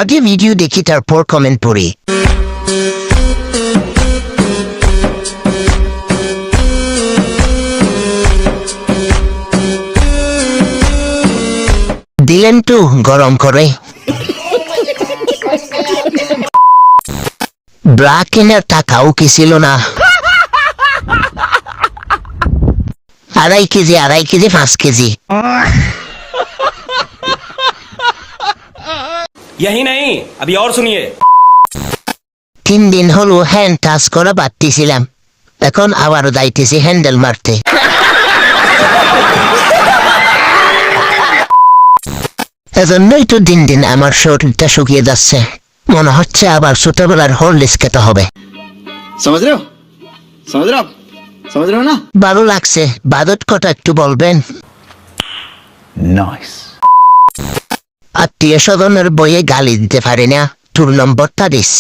আগে ভিডিও দেখি তারপর কমেন্ট পড়ি। দিলেন তো গরম করে। ব্রা কেনার টাকাও কি ছিল না? 2.5 কেজি 5 কেজি। यही नहीं अभी और सुनिए। 3 দিন হলো হ্যান্ড টাচ করা বাদ দিয়েছিলাম, এখন আবারও যাইতেছি হ্যান্ডেল মারতে। এজন্যই তো দিন দিন আমার শরীরটা শুকিয়ে যাচ্ছে, মনে হচ্ছে আবার ছোটবেলার হরলিক্স খেতে হবে। समझ रहे हो समझ रहे हो ना? ভালো লাগছে, বাদত কথা একটু বলবেন? नाइस। আত্মীয় স্বজনের বইয়ে গালি দিতে পারি না, তোর নম্বরটা দিস।